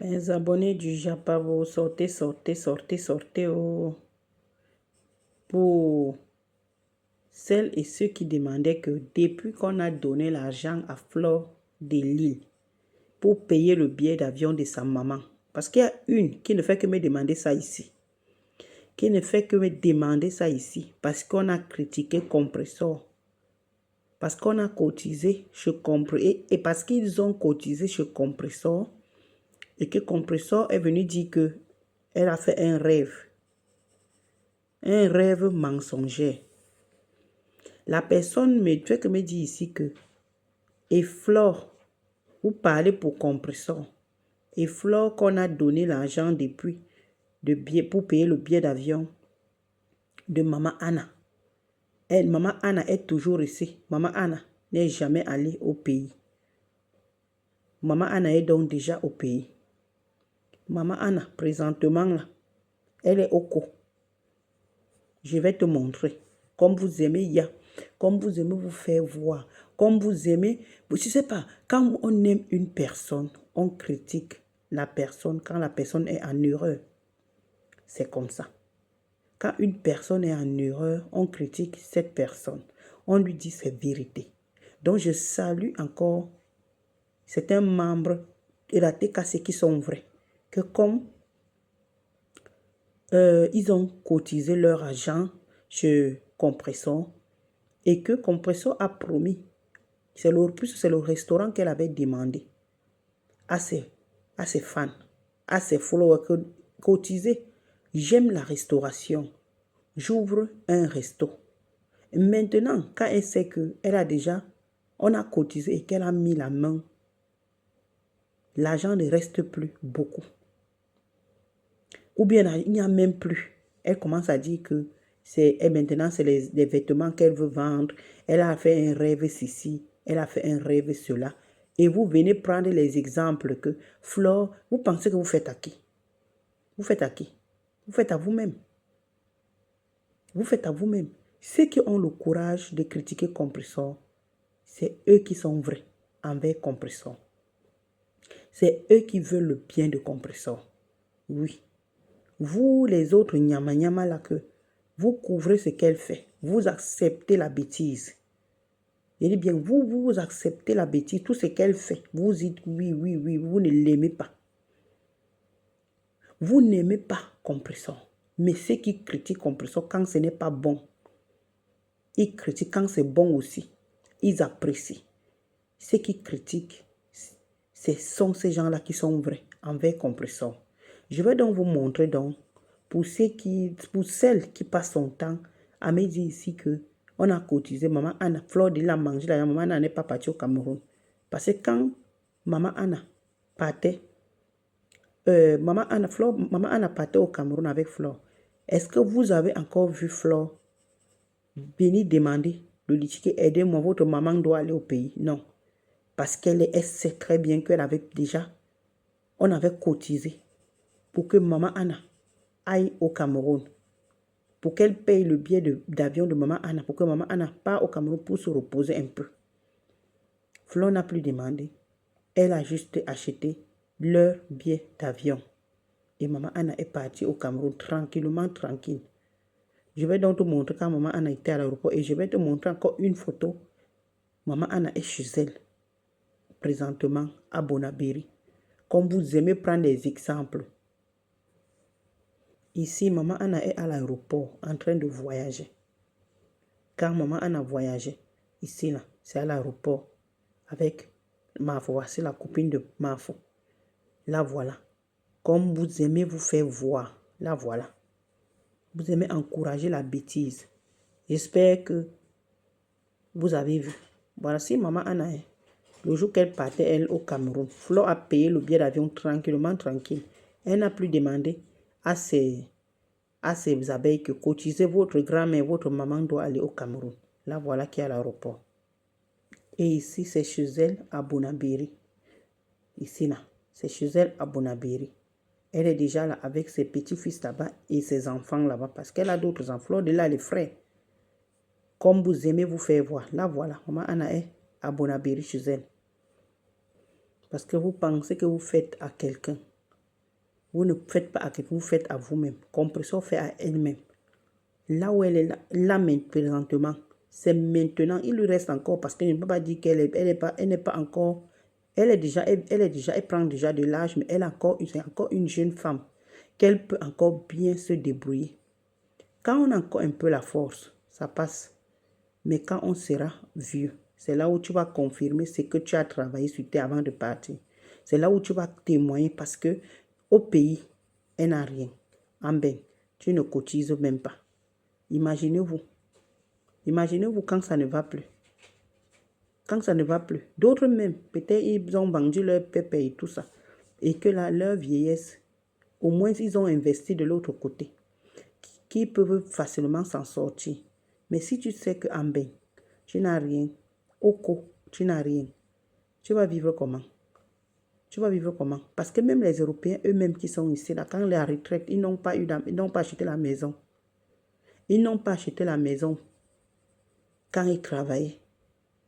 Mes abonnés du Japavo, sortez, sortez, sortez, sortez. Oh. Pour celles et ceux qui demandaient que depuis qu'on a donné l'argent à Flore de Lille pour payer le billet d'avion de sa maman, parce qu'il y a une qui ne fait que me demander ça ici, qui ne fait que me demander ça ici, parce qu'on a critiqué Compressor, parce qu'on a cotisé chez Compressor, et parce qu'ils ont cotisé chez Compressor, et que Compressor est venu dire que elle a fait un rêve mensonger. La personne me fait que me dit ici que, et Flore, vous parlez pour Compressor, et Flore qu'on a donné l'argent depuis pour payer le billet d'avion de Maman Anna. Maman Anna est toujours ici. Maman Anna n'est jamais allée au pays. Maman Anna est donc déjà au pays. Maman Anna, présentement, là, elle est au co. Je vais te montrer. Comme vous aimez Ya, comme vous aimez vous faire voir, comme vous aimez... Je ne sais pas, quand on aime une personne, on critique la personne quand la personne est en erreur. C'est comme ça. Quand une personne est en erreur, on critique cette personne. On lui dit c'est vérité. Donc je salue encore certains membres de la TKC qui sont vrais. Que comme ils ont cotisé leur argent chez Compressor et que Compressor a promis, c'est le restaurant qu'elle avait demandé à ses fans, à ses followers, que cotiser. J'aime la restauration. J'ouvre un resto. Maintenant, quand elle sait qu'elle a déjà, on a cotisé et qu'elle a mis la main, l'argent ne reste plus beaucoup. Ou bien il n'y a même plus. Elle commence à dire que maintenant c'est les vêtements qu'elle veut vendre. Elle a fait un rêve ceci, elle a fait un rêve cela. Et vous venez prendre les exemples que Flore, vous pensez que vous faites à qui? Vous faites à qui? Vous faites à vous-même. Vous faites à vous-même. Ceux qui ont le courage de critiquer Compressor, c'est eux qui sont vrais envers Compressor. C'est eux qui veulent le bien de Compressor. Oui. Vous, les autres, nyama nyama là, que vous couvrez ce qu'elle fait. Vous acceptez la bêtise. Je dis bien, vous acceptez la bêtise, tout ce qu'elle fait. Vous dites oui, oui, oui, vous ne l'aimez pas. Vous n'aimez pas Compressor. Mais ceux qui critiquent Compressor quand ce n'est pas bon, ils critiquent quand c'est bon aussi. Ils apprécient. Ceux qui critiquent, ce sont ces gens-là qui sont vrais envers Compressor. Je vais donc vous montrer donc, pour celles qui passent son temps à me dire ici que on a cotisé, Maman Anna, Flore de l'a mangé, la Maman Anna n'est pas partie au Cameroun. Parce que quand Maman Anna partait, Maman Anna partait au Cameroun avec Flore. Est-ce que vous avez encore vu Flore venir demander le litige, aidez-moi, votre maman doit aller au pays? Non. Parce qu'elle sait très bien qu'elle avait déjà, on avait cotisé pour que Maman Anna aille au Cameroun, pour qu'elle paye le billet d'avion de Maman Anna, pour que Maman Anna parte au Cameroun pour se reposer un peu. Flore n'a plus demandé. Elle a juste acheté leur billet d'avion. Et Maman Anna est partie au Cameroun tranquillement, tranquille. Je vais donc te montrer quand Maman Anna était à l'aéroport et je vais te montrer encore une photo. Maman Anna est chez elle, présentement à Bonabéry. Comme vous aimez prendre des exemples. Ici, Maman Anna est à l'aéroport en train de voyager. Quand Maman Anna voyageait, ici, là, c'est à l'aéroport avec Mafo. Voici la copine de Mafo. La voilà. Comme vous aimez vous faire voir, la voilà. Vous aimez encourager la bêtise. J'espère que vous avez vu. Voilà, si Maman Anna est. Le jour qu'elle partait, elle, au Cameroun, Flore a payé le billet d'avion tranquillement, tranquille. Elle n'a plus demandé à ses abeilles que cotisez votre grand-mère, votre maman doit aller au Cameroun. Là, voilà qui est à l'aéroport. Et ici, c'est chez elle à Bonabéry. Ici, là, c'est chez elle à Bonabéry. Elle est déjà là avec ses petits-fils là-bas et ses enfants là-bas parce qu'elle a d'autres enfants. Flore de là, les frères. Comme vous aimez vous faire voir. Là, voilà. Maman Anna est à Bonabéry chez elle. Parce que vous pensez que vous faites à quelqu'un. Vous ne faites pas à quelqu'un, vous faites à vous-même. Compression fait à elle-même. Là où elle est là présentement, c'est maintenant. Il lui reste encore, parce que je ne peux pas dire qu'elle n'est pas encore, elle prend déjà de l'âge, mais c'est encore une jeune femme, qu'elle peut encore bien se débrouiller. Quand on a encore un peu la force, ça passe. Mais quand on sera vieux, c'est là où tu vas confirmer ce que tu as travaillé sur toi avant de partir. C'est là où tu vas témoigner parce que au pays, elle n'a rien. En ben, tu ne cotises même pas. Imaginez-vous. Imaginez-vous quand ça ne va plus. Quand ça ne va plus. D'autres même, peut-être ils ont vendu leur pépé et tout ça. Et que leur vieillesse, au moins ils ont investi de l'autre côté. Qui peuvent facilement s'en sortir. Mais si tu sais que en ben, tu n'as rien. Oko, tu n'as rien. Tu vas vivre comment? Tu vas vivre comment? Parce que même les Européens eux-mêmes qui sont ici, là, quand les retraites, ils n'ont pas acheté la maison. Ils n'ont pas acheté la maison quand ils travaillaient.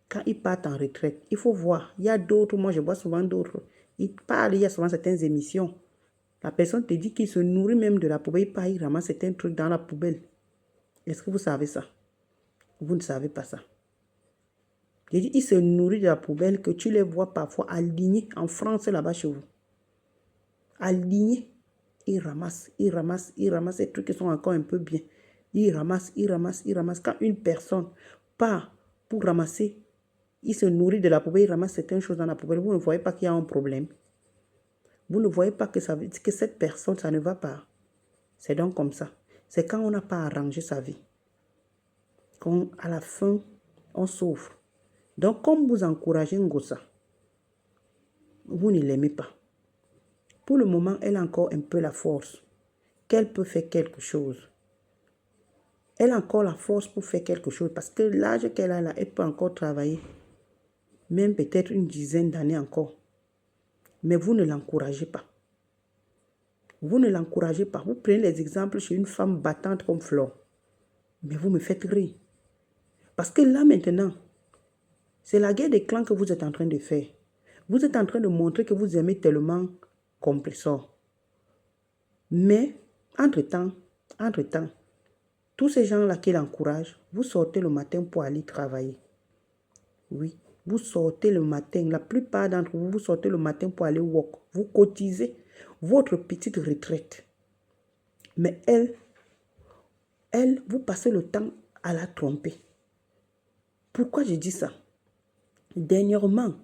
Quand ils partent en retraite, il faut voir. Il y a d'autres, moi je vois souvent d'autres. Ils parlent, il y a souvent certaines émissions. La personne te dit qu'il se nourrit même de la poubelle. Il part, il ramasse certains trucs dans la poubelle. Est-ce que vous savez ça? Vous ne savez pas ça. J'ai dit, ils se nourrissent de la poubelle que tu les vois parfois alignés en France là-bas chez vous. Alignés. Ils ramassent ces trucs qui sont encore un peu bien. Ils ramassent. Quand une personne part pour ramasser, il se nourrit de la poubelle, il ramasse certaines choses dans la poubelle. Vous ne voyez pas qu'il y a un problème. Vous ne voyez pas que cette personne, ça ne va pas. C'est donc comme ça. C'est quand on n'a pas arrangé sa vie. Quand à la fin, on souffre. Donc, comme vous encouragez Ngossa, vous ne l'aimez pas. Pour le moment, elle a encore un peu la force. Qu'elle peut faire quelque chose. Elle a encore la force pour faire quelque chose. Parce que l'âge qu'elle a là, elle peut encore travailler. Même peut-être une dizaine d'années encore. Mais vous ne l'encouragez pas. Vous ne l'encouragez pas. Vous prenez les exemples chez une femme battante comme Flore. Mais vous me faites rire. Parce que là maintenant, c'est la guerre des clans que vous êtes en train de faire. Vous êtes en train de montrer que vous aimez tellement Compressor. Mais, entre-temps, tous ces gens-là qui l'encouragent, vous sortez le matin pour aller travailler. Oui, vous sortez le matin. La plupart d'entre vous, vous sortez le matin pour aller work. Vous cotisez votre petite retraite. Mais elle, vous passez le temps à la tromper. Pourquoi je dis ça? Dernièrement,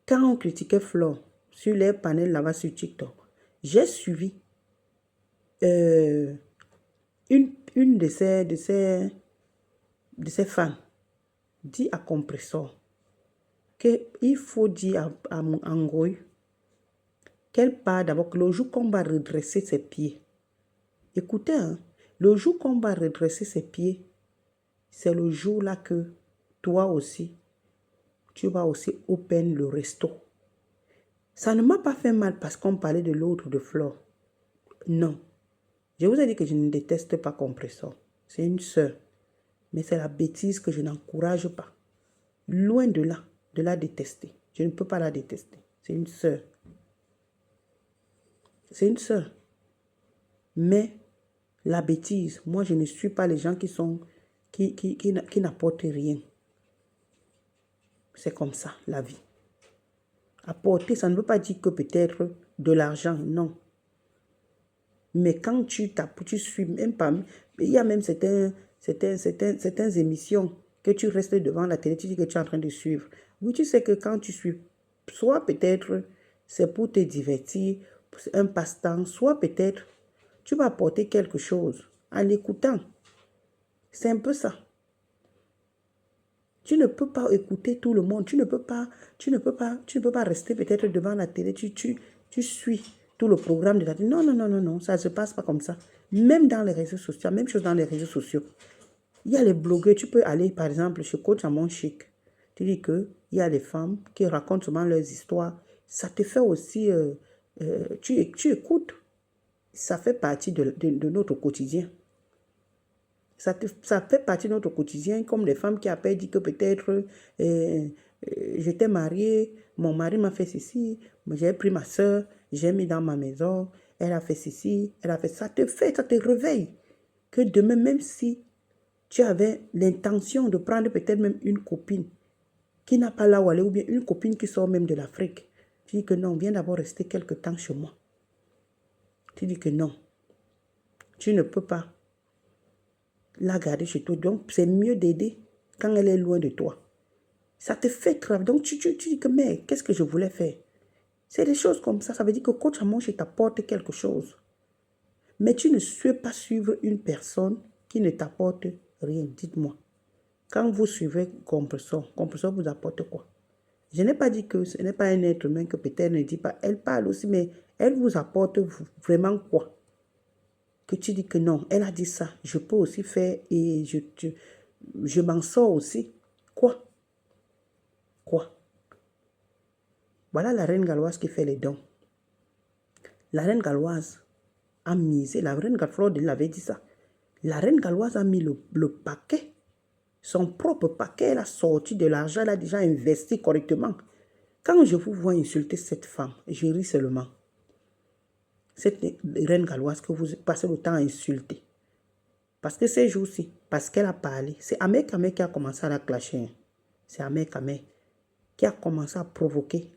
quand on critiquait Flore sur les panels là-bas sur TikTok, j'ai suivi une de ses fans dit à Compressor qu'il faut dire à Ngoy qu'elle part d'abord que le jour qu'on va redresser ses pieds. Écoutez, hein, le jour qu'on va redresser ses pieds, c'est le jour là que toi aussi, tu vas aussi open le resto. Ça ne m'a pas fait mal parce qu'on parlait de l'autre de Flore. Non. Je vous ai dit que je ne déteste pas Compressor. C'est une sœur. Mais c'est la bêtise que je n'encourage pas. Loin de là, de la détester. Je ne peux pas la détester. C'est une sœur. C'est une sœur. Mais la bêtise, moi je ne suis pas les gens qui n'apportent rien. C'est comme ça, la vie. Apporter, ça ne veut pas dire que peut-être de l'argent, non. Mais quand tu suis même pas, il y a même certaines émissions que tu restes devant la télé, tu dis que tu es en train de suivre. Oui, tu sais que quand tu suis, soit peut-être c'est pour te divertir, un passe-temps, soit peut-être tu vas apporter quelque chose en l'écoutant. C'est un peu ça. Tu ne peux pas écouter tout le monde. Tu ne peux pas rester peut-être devant la télé. Tu suis tout le programme de la télé. Non. Ça ne se passe pas comme ça. Même dans les réseaux sociaux. Même chose dans les réseaux sociaux. Il y a les blogueurs. Tu peux aller, par exemple, chez Coach Amon Chic. Tu dis qu'il y a les femmes qui racontent souvent leurs histoires. Ça te fait aussi... tu écoutes. Ça fait partie de notre quotidien. Ça fait partie de notre quotidien, comme les femmes qui appellent, disent que peut-être j'étais mariée, mon mari m'a fait ceci, j'ai pris ma soeur, j'ai mis dans ma maison, elle a fait ceci, elle a fait ça. Ça te réveille. Que demain, même si tu avais l'intention de prendre peut-être même une copine qui n'a pas là où aller, ou bien une copine qui sort même de l'Afrique, tu dis que non, viens d'abord rester quelque temps chez moi. Tu dis que non, tu ne peux pas la garder chez toi. Donc, c'est mieux d'aider quand elle est loin de toi. Ça te fait travailler. Donc, tu dis que, mais qu'est-ce que je voulais faire? C'est des choses comme ça. Ça veut dire que quand tu manges, il t'apporte quelque chose. Mais tu ne souhaites pas suivre une personne qui ne t'apporte rien. Dites-moi. Quand vous suivez Compressor vous apporte quoi? Je n'ai pas dit que ce n'est pas un être humain que peut-être ne dit pas. Elle parle aussi, mais elle vous apporte vraiment quoi? Que tu dis que non, elle a dit ça. Je peux aussi faire et je m'en sors aussi. Quoi? Quoi? Voilà la reine galloise qui fait les dons. La reine galloise a misé. La reine galloise l'avait dit ça. La reine galloise a mis le paquet. Son propre paquet, elle a sorti de l'argent, elle a déjà investi correctement. Quand je vous vois insulter cette femme, je ris seulement. Cette reine galloise que vous passez le temps à insulter. Parce que ces jours-ci, parce qu'elle a parlé, c'est Ahmed Kamé qui a commencé à la clasher. C'est Ahmed Kamé qui a commencé à provoquer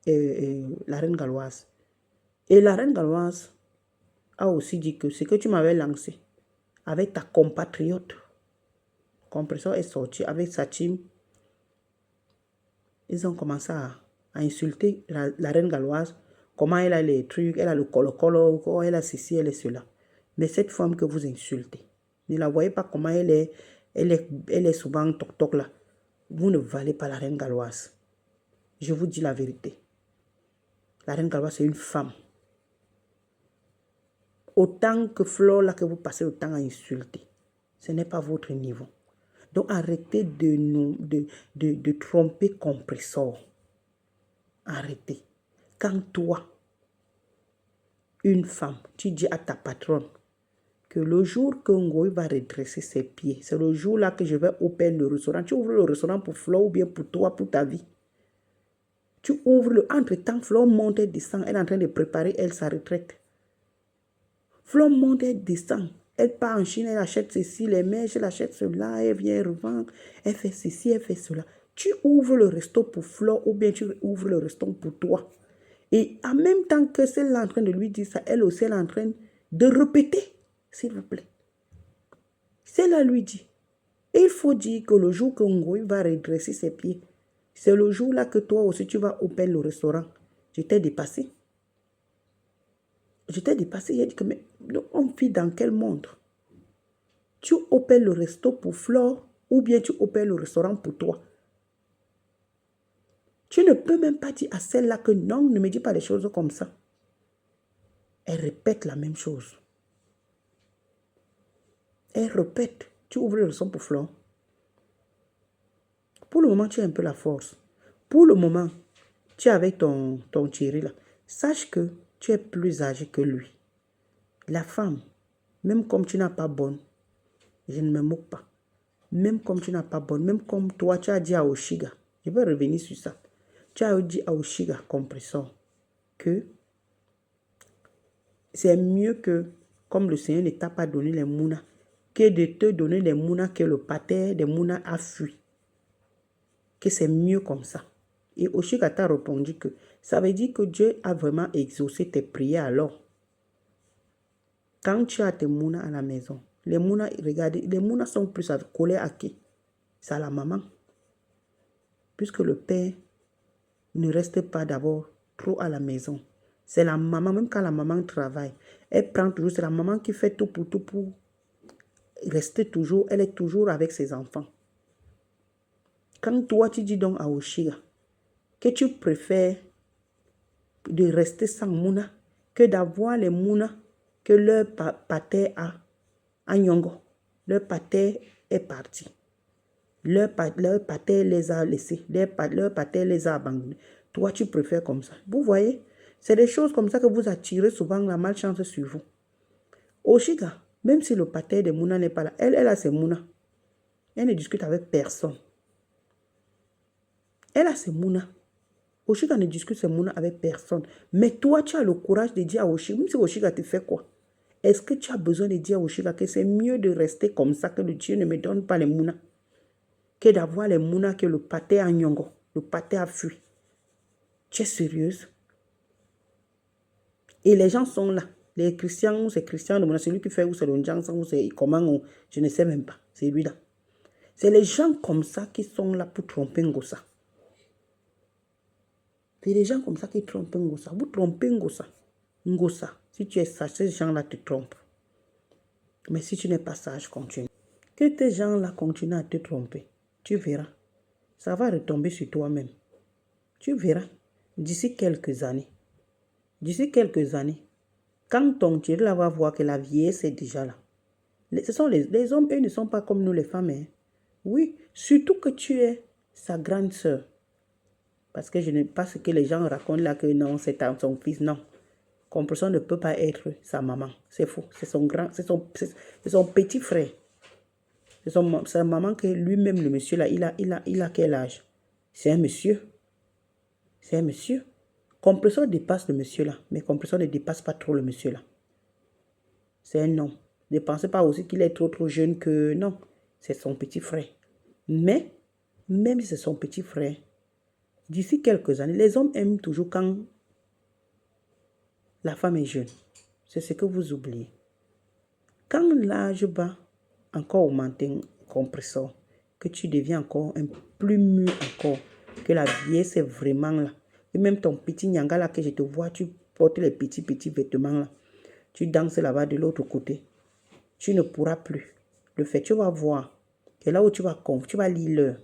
la reine galloise. Et la reine galloise a aussi dit que ce que tu m'avais lancé avec ta compatriote, Compressor est sorti avec sa team. Ils ont commencé à insulter la reine galloise. Comment elle a les trucs, elle a le colo, elle a ceci, elle est cela. Mais cette femme que vous insultez, ne la voyez pas comment elle est souvent toc-toc là. Vous ne valez pas la reine galloise. Je vous dis la vérité. La reine galloise, c'est une femme. Autant que Flore là que vous passez le temps à insulter, ce n'est pas votre niveau. Donc arrêtez de tromper Compressor. Arrêtez. Quand toi, une femme, tu dis à ta patronne que le jour que Ngoï va redresser ses pieds, c'est le jour là que je vais ouvrir le restaurant. Tu ouvres le restaurant pour Flore ou bien pour toi, pour ta vie. Tu ouvres le... Entre-temps, Flore monte et descend. Elle est en train de préparer, elle, sa retraite. Flore monte et descend. Elle part en Chine, elle achète ceci, les mèches, elle achète cela, elle vient revendre, elle fait ceci, elle fait cela. Tu ouvres le resto pour Flore ou bien tu ouvres le resto pour toi. Et en même temps que celle là en train de lui dire ça, elle aussi elle est en train de répéter, s'il vous plaît. Celle-là lui dit, et il faut dire que le jour que Ngoï va redresser ses pieds, c'est le jour là que toi aussi tu vas ouvrir le restaurant. Je t'ai dépassé. Je t'ai dépassé, il a dit que, mais on vit dans quel monde? Tu opères le resto pour Flore ou bien tu opères le restaurant pour toi. Tu ne peux même pas dire à celle-là que non, ne me dis pas les choses comme ça. Elle répète la même chose. Elle répète. Tu ouvres le restaurant pour Flore. Pour le moment, tu as un peu la force. Pour le moment, tu es avec ton Thierry là. Sache que tu es plus âgé que lui. La femme, même comme tu n'as pas bonne, je ne me moque pas. Même comme tu n'as pas bonne, même comme toi, tu as dit à Oshiga, je vais revenir sur ça. Tu as dit à Oshiga, Compressor, que c'est mieux que, comme le Seigneur ne t'a pas donné les mounas, que de te donner les mounas que le pater des mounas a fui. Que c'est mieux comme ça. Et Oshiga t'a répondu que ça veut dire que Dieu a vraiment exaucé tes prières alors. Quand tu as tes mounas à la maison, les mounas, regardez, les mounas sont plus collés à qui? C'est à la maman. Puisque le père ne reste pas d'abord trop à la maison. C'est la maman, même quand la maman travaille, elle prend toujours, c'est la maman qui fait tout pour rester toujours, elle est toujours avec ses enfants. Quand toi tu dis donc à Oshiga que tu préfères de rester sans mouna que d'avoir les mounas que leur pater a à Nyongo. Leur pater est parti. Leur pater les a laissés. Leur pater les a abandonnés. Toi, tu préfères comme ça. Vous voyez, c'est des choses comme ça que vous attirez souvent la malchance sur vous. Oshiga, même si le pater de Mouna n'est pas là, elle a ses Mouna. Elle ne discute avec personne. Elle a ses Mouna. Oshiga ne discute ses mouna avec personne. Mais toi, tu as le courage de dire à Oshiga, même si Oshiga te fait quoi? Est-ce que tu as besoin de dire à Oshiga que c'est mieux de rester comme ça, que le Dieu ne me donne pas les mouna, que d'avoir les mouna que le pâté à nyongo, le pâté a fui? Tu es sérieuse? Et les gens sont là. Les chrétiens, c'est Christian de Mouna, c'est lui qui fait, ou c'est le Ndjang, ou c'est comment, je ne sais même pas. C'est lui là. C'est les gens comme ça qui sont là pour tromper Ngossa. C'est les gens comme ça qui trompent Ngossa. Vous trompez Ngossa. Ngossa, si tu es sage, ces gens-là te trompent. Mais si tu n'es pas sage, continue. Que ces gens-là continuent à te tromper, tu verras. Ça va retomber sur toi-même. Tu verras. D'ici quelques années. D'ici quelques années. Quand ton Dieu là va voir que la vieillesse est déjà là. Ce sont les hommes, eux, ne sont pas comme nous les femmes. Hein. Oui, surtout que tu es sa grande sœur. Parce que je n'aime pas ce que les gens racontent là, que non, c'est son fils. Non. Compréhension ne peut pas être sa maman. C'est faux. C'est son petit frère. C'est sa maman que lui-même, le monsieur là, il a quel âge? C'est un monsieur. C'est un monsieur. Compréhension dépasse le monsieur là. Mais compréhension ne dépasse pas trop le monsieur là. C'est un homme. Ne pensez pas aussi qu'il est trop jeune que... Non, c'est son petit frère. Mais, même si c'est son petit frère, d'ici quelques années, les hommes aiment toujours quand la femme est jeune. C'est ce que vous oubliez. Quand l'âge va encore augmenter, compresseur, que tu deviens encore un plus mûr encore, que la vieillesse est vraiment là. Et même ton petit nyanga là que je te vois, tu portes les petits vêtements là. Tu danses là-bas de l'autre côté. Tu ne pourras plus le faire. Tu vas voir. C'est là où tu vas lire l'heure.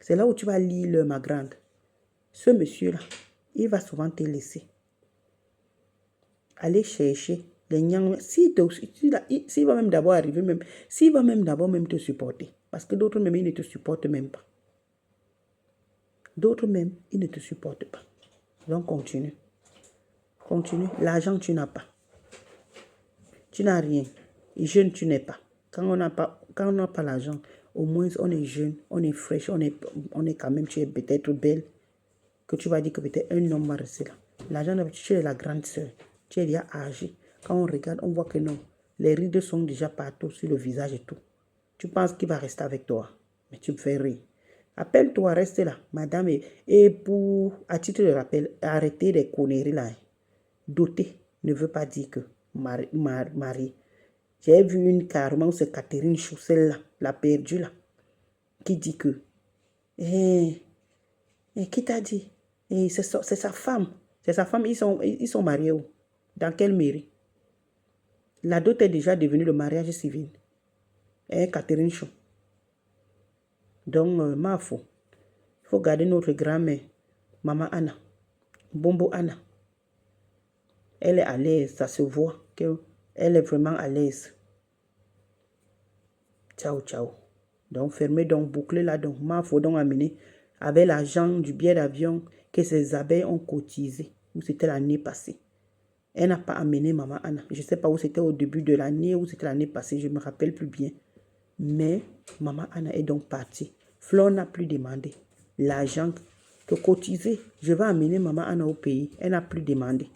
C'est là où tu vas lire l'heure, ma grande. Ce monsieur-là, il va souvent te laisser. Aller chercher les nyang. S'il va même d'abord arriver, s'il va même d'abord te supporter. Parce que d'autres même, ils ne te supportent même pas. D'autres même, ils ne te supportent pas. Donc, continue. Continue. L'argent, tu n'as pas. Tu n'as rien. Et jeune, tu n'es pas. Quand on n'a pas l'argent, au moins on est jeune, on est fraîche, on est quand même, tu es peut-être belle, que tu vas dire que peut-être un homme va rester là. L'argent, tu es la grande sœur, tu es déjà âgée. Quand on regarde, on voit que non, les rides sont déjà partout sur le visage et tout. Tu penses qu'il va rester avec toi, mais tu me fais rire. Appelle-toi, reste là, madame, et pour, à titre de rappel, arrêtez les conneries là. Doter ne veut pas dire que marié. J'ai vu une carrément, c'est Catherine Choussel là, la perdue là, qui dit que, qui t'a dit? C'est sa femme. C'est sa femme, ils sont mariés où? Dans quelle mairie? La dot est déjà devenue le mariage civil. Catherine Chou. Donc, ma foi, il faut garder notre grand-mère, Maman Anna, Bombo Anna. Elle est à l'aise, ça se voit qu'elle est vraiment à l'aise. Ciao, ciao. Donc, fermez donc, bouclez là donc. Ma faut donc amener avec l'argent du billet d'avion que ces abeilles ont cotisé. Où c'était l'année passée. Elle n'a pas amené Maman Anna. Je ne sais pas où c'était au début de l'année, où c'était l'année passée. Je ne me rappelle plus bien. Mais Maman Anna est donc partie. Flore n'a plus demandé l'argent que cotisé. Je vais amener Maman Anna au pays. Elle n'a plus demandé.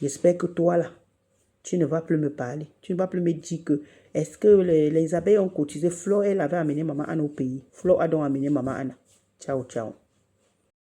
J'espère que toi là, tu ne vas plus me parler. Tu ne vas plus me dire que est-ce que les abeilles ont cotisé. Flore, elle avait amené Maman Anna au pays. Flore a donc amené Maman Anna. Ciao, ciao.